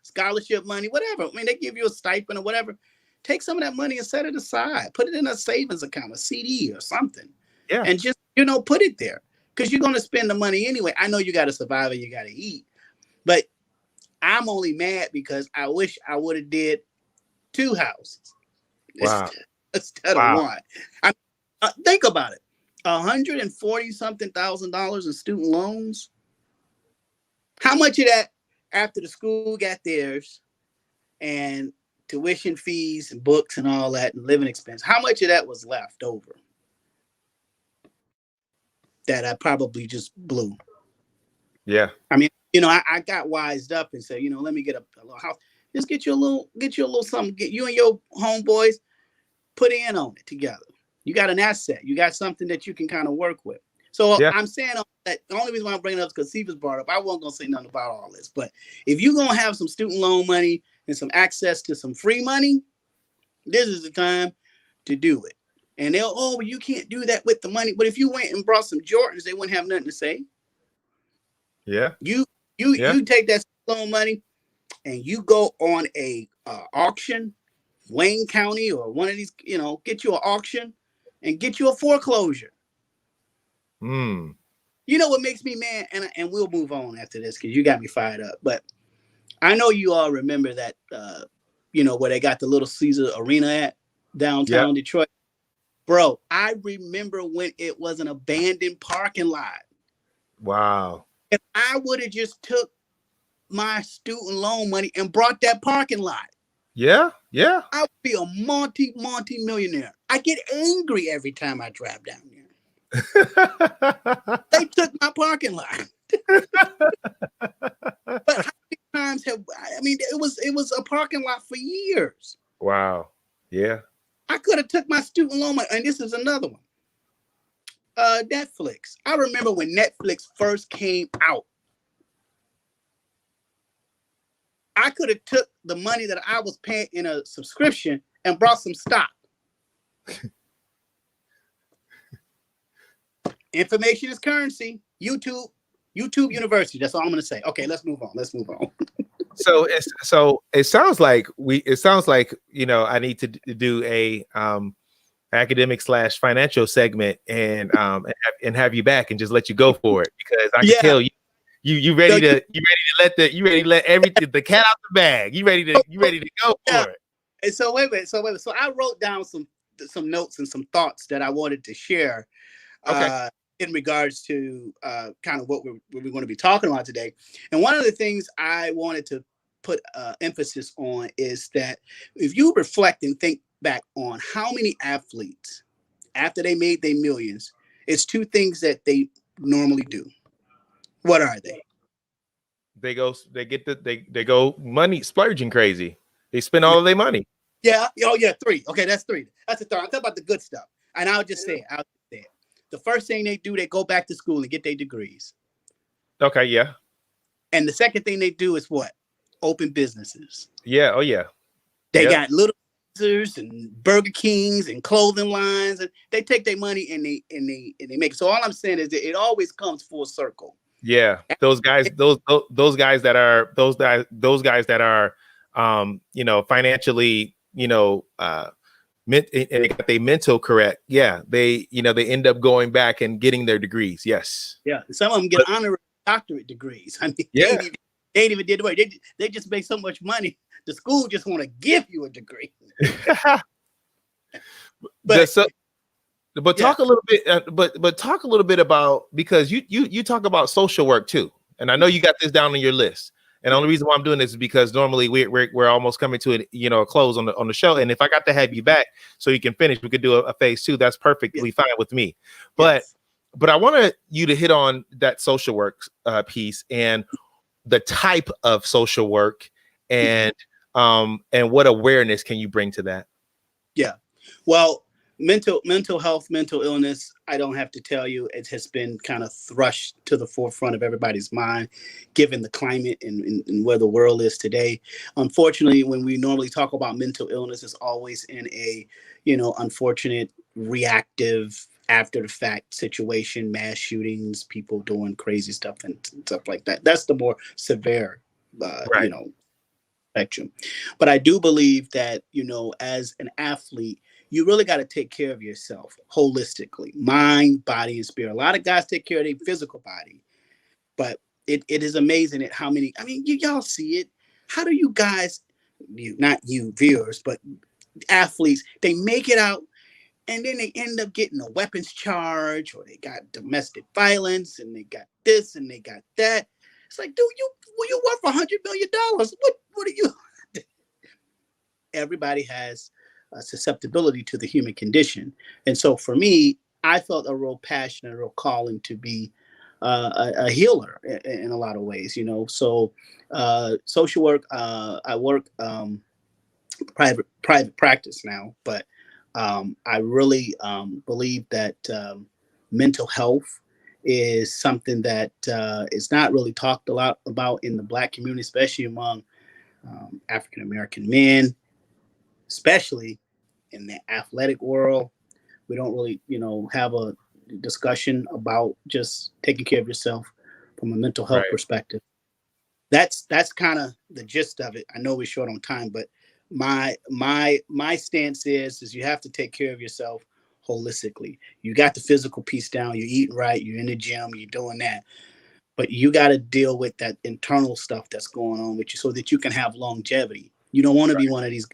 scholarship money, whatever. I mean, they give you a stipend or whatever. Take some of that money and set it aside. Put it in a savings account, a CD or something. Yeah. And just, put it there because you're going to spend the money anyway. I know you got to survive and you got to eat, but I'm only mad because I wish I would have did 2 houses instead of one. Think about it. $140-something thousand in student loans. How much of that after the school got theirs and tuition fees and books and all that and living expense, how much of that was left over that I probably just blew? Yeah. I mean, I got wised up and said, let me get a little house. Just get you a little something. Get you and your homeboys put in on it together. You got an asset. You got something that you can kind of work with. So I'm saying that the only reason why I'm bringing it up is because Steve was brought up. I wasn't going to say nothing about all this. But if you're going to have some student loan money and some access to some free money, this is the time to do it. And well, you can't do that with the money. But if you went and brought some Jordans, they wouldn't have nothing to say. Yeah. You You take that loan money and you go on a auction, Wayne County or one of these, get you an auction and get you a foreclosure. You know what makes me mad, and we'll move on after this because you got me fired up. But I know you all remember that, where they got the Little Caesar Arena at downtown Detroit. Bro, I remember when it was an abandoned parking lot. Wow. If I would have just took my student loan money and brought that parking lot. Yeah. I would be a multi-millionaire. I get angry every time I drive down there. They took my parking lot. But how many times it was a parking lot for years. Wow. Yeah. I could have took my student loan money, and this is another one. Netflix. I remember when Netflix first came out. I could have took the money that I was paying in a subscription and brought some stock. Information is currency. YouTube University. That's all I'm going to say. Okay, let's move on. So it sounds like I need to do a academic / financial segment and have you back and just let you go for it, because I can tell you ready to let everything, the cat out the bag. You ready to go for it. And so wait a minute. So I wrote down some notes and some thoughts that I wanted to share. Okay. In regards to kind of what we're going to be talking about today. And one of the things I wanted to put emphasis on is that if you reflect and think back on how many athletes, after they made their millions, it's two things that they normally do. What are they? They go money splurging crazy. They spend all of their money. Yeah. Oh yeah. 3. Okay. That's 3. That's a third. I'm talking about the good stuff. And I'll just say it. The first thing they do, they go back to school and get their degrees. Okay, yeah. And the second thing they do is what? Open businesses. Yeah, oh yeah. They got Little Caesars and Burger Kings and clothing lines, and they take their money and they make it. So all I'm saying is that it always comes full circle. Yeah, those guys that are financially, and they got their mental correct. Yeah, they end up going back and getting their degrees. Yes. Yeah, some of them get honorary doctorate degrees. I mean, they ain't even did the work. They just make so much money. The school just want to give you a degree. But talk a little bit. But talk a little bit about, because you talk about social work too, and I know you got this down on your list. And the only reason why I'm doing this is because normally we're almost coming to a close on the show. And if I got to have you back so you can finish, we could do a phase 2. That's perfectly fine with me. But I wanted you to hit on that social work piece and the type of social work and what awareness can you bring to that? Yeah. Well, mental health, mental illness, I don't have to tell you, it has been kind of thrust to the forefront of everybody's mind, given the climate and where the world is today. Unfortunately, when we normally talk about mental illness, it's always in a, unfortunate, reactive, after the fact situation, mass shootings, people doing crazy stuff and stuff like that. That's the more severe, spectrum. But I do believe that, as an athlete, you really got to take care of yourself holistically, mind, body, and spirit. A lot of guys take care of their physical body, but it is amazing at how many, y'all see it. How do you guys, not you viewers, but athletes, they make it out and then they end up getting a weapons charge, or they got domestic violence and they got this and they got that. It's like, dude, you worth $100 million. What are you? Everybody has a susceptibility to the human condition. And so for me, I felt a real passion, a real calling to be a healer in a lot of ways, So social work, I work private practice now, but I really believe that mental health is something that is not really talked a lot about in the Black community, especially among African-American men, especially in the athletic world. We don't really, have a discussion about just taking care of yourself from a mental health perspective. that's kind of the gist of it. I know we're short on time, but my stance is you have to take care of yourself holistically. You got the physical piece down, you're eating right, you're in the gym, you're doing that. But you got to deal with that internal stuff that's going on with you so that you can have longevity. You don't want to be one of these,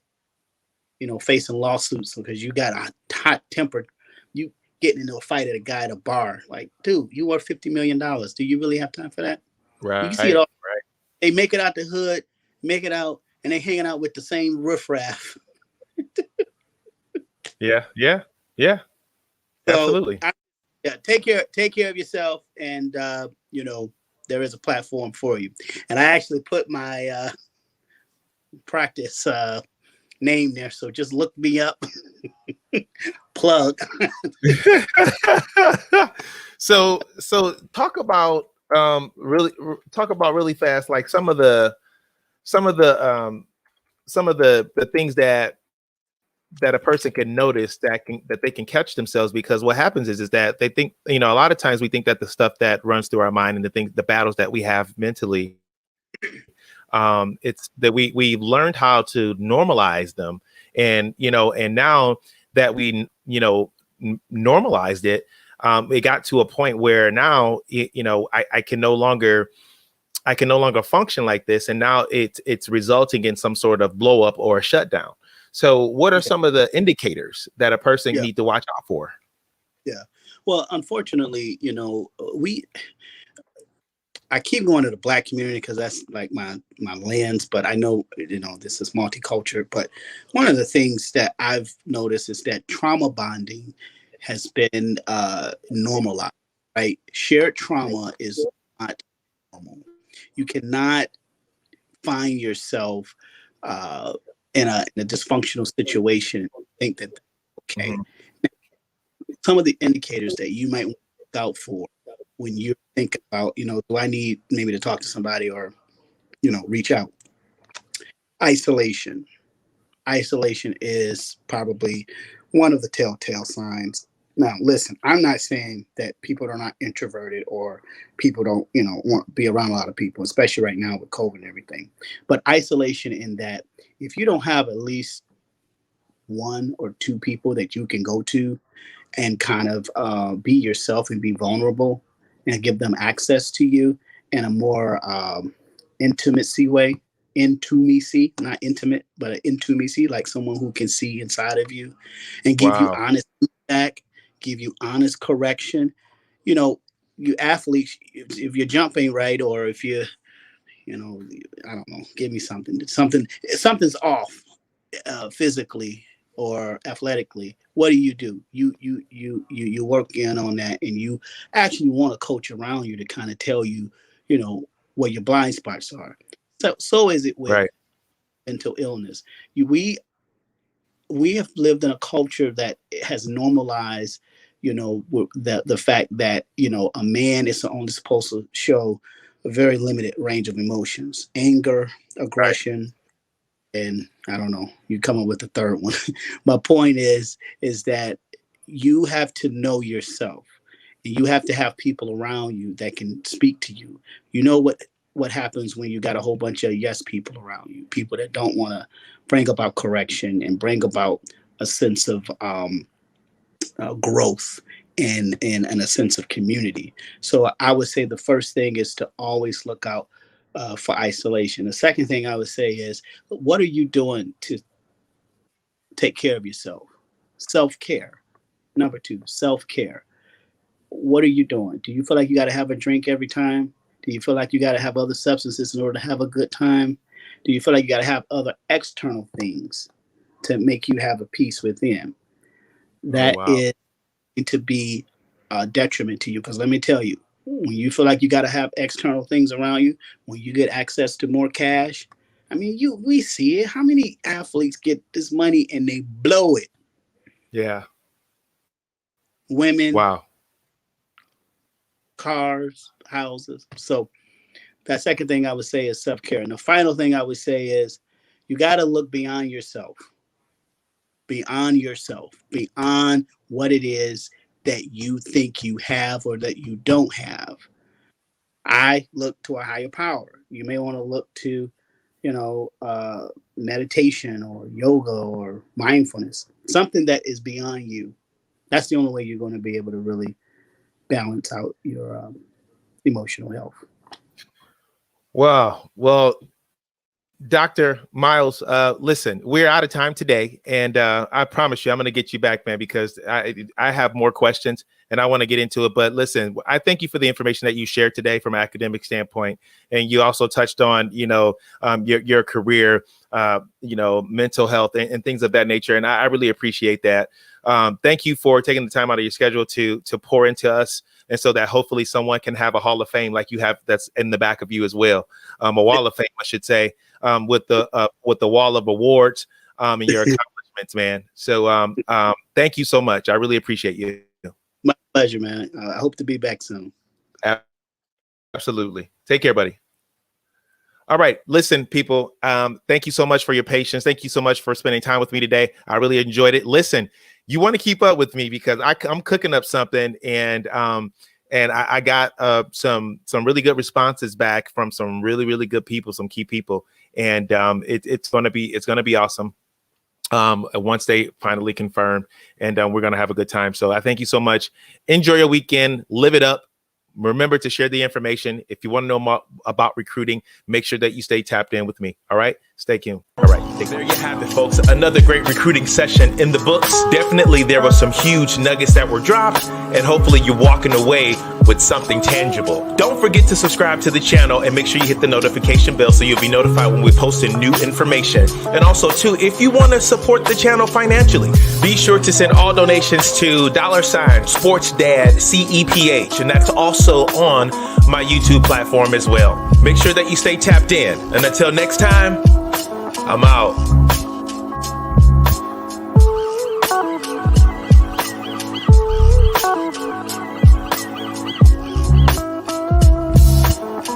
facing lawsuits because you got a hot tempered, you getting into a fight at a guy at a bar. Like, dude, you worth $50 million. Do you really have time for that? You can see it all. Right. They make it out the hood, make it out, and they hanging out with the same riffraff. Yeah. So, Absolutely. take care of yourself, and there is a platform for you. And I actually put my practice name there, so just look me up. Plug. So talk about really fast, like some of the things that a person can notice that they can catch themselves, because what happens is that they think, a lot of times we think that the stuff that runs through our mind and the battles that we have mentally, it's that we've learned how to normalize them, and now that we normalized it, it got to a point where now I can no longer function like this, and now it's resulting in some sort of blow up or a shutdown. So what are some of the indicators that a person need to watch out for? Yeah. Well, unfortunately, I keep going to the Black community because that's like my lens, but I know, this is multicultural. But one of the things that I've noticed is that trauma bonding has been normalized, right? Shared trauma is not normal. You cannot find yourself in a dysfunctional situation and think that, okay. Mm-hmm. Some of the indicators that you might look out for when you think about, do I need maybe to talk to somebody or, reach out? Isolation. Isolation is probably one of the telltale signs. Now, listen, I'm not saying that people are not introverted or people don't, want to be around a lot of people, especially right now with COVID and everything. But isolation in that if you don't have at least one or two people that you can go to and kind of be yourself and be vulnerable and give them access to you in a more intimacy way. Intimacy, not intimate, but an intimacy, like someone who can see inside of you and give you honest feedback, give you honest correction. You athletes, if you're jumping right, or if you're, I don't know, give me something's off physically or athletically. What do? You work in on that, and you actually want a coach around you to kind of tell you, where your blind spots are. So is it with mental illness. We have lived in a culture that has normalized, the fact that a man is only supposed to show a very limited range of emotions, anger, aggression, and I don't know, you come up with the third one. My point is that you have to know yourself, and you have to have people around you that can speak to you. You know what happens when you got a whole bunch of yes people around you, people that don't want to bring about correction and bring about a sense of growth and a sense of community. So I would say the first thing is to always look out for isolation. The second thing I would say is, what are you doing to take care of yourself? Self-care. Number two, self-care. What are you doing? Do you feel like you got to have a drink every time? Do you feel like you got to have other substances in order to have a good time? Do you feel like you got to have other external things to make you have a peace within? That is going to be a detriment to you. Because let me tell you, when you feel like you got to have external things around you, when you get access to more cash, I mean, we see it. How many athletes get this money and they blow it? Yeah. Women. Wow. Cars, houses. So that second thing I would say is self-care. And the final thing I would say is you got to look beyond yourself, beyond what it is that you think you have or that you don't have. I look to a higher power. You may want to look to, meditation or yoga or mindfulness, something that is beyond you. That's the only way you're going to be able to really balance out your emotional health. Wow. Well, Dr. Miles, listen, we're out of time today, and I promise you I'm going to get you back, man, because I have more questions and I want to get into it. But listen, I thank you for the information that you shared today from an academic standpoint. And you also touched on, your career, mental health and things of that nature. And I really appreciate that. Thank you for taking the time out of your schedule to pour into us. And so that hopefully someone can have a Hall of Fame like you have that's in the back of you as well. A Wall of Fame, I should say, with the wall of awards and your accomplishments, man. So thank you so much. I really appreciate you. My pleasure, man. I hope to be back soon. Absolutely. Take care, buddy. All right. Listen, people, thank you so much for your patience. Thank you so much for spending time with me today. I really enjoyed it. Listen, you want to keep up with me because I'm cooking up something, and I got some really good responses back from some really, really good people, some key people. And it's going to be awesome. Once they finally confirm, and we're going to have a good time. So I thank you so much. Enjoy your weekend. Live it up. Remember to share the information. If you want to know more about recruiting, make sure that you stay tapped in with me. All right. Stay tuned. All right. There you have it, folks. Another great recruiting session in the books. Definitely there were some huge nuggets that were dropped, and hopefully you're walking away with something tangible. Don't forget to subscribe to the channel and make sure you hit the notification bell so you'll be notified when we post new information. And also, too, if you want to support the channel financially, be sure to send all donations to $SportsDad CEPH, and that's also on my YouTube platform as well. Make sure that you stay tapped in. And until next time, I'm out.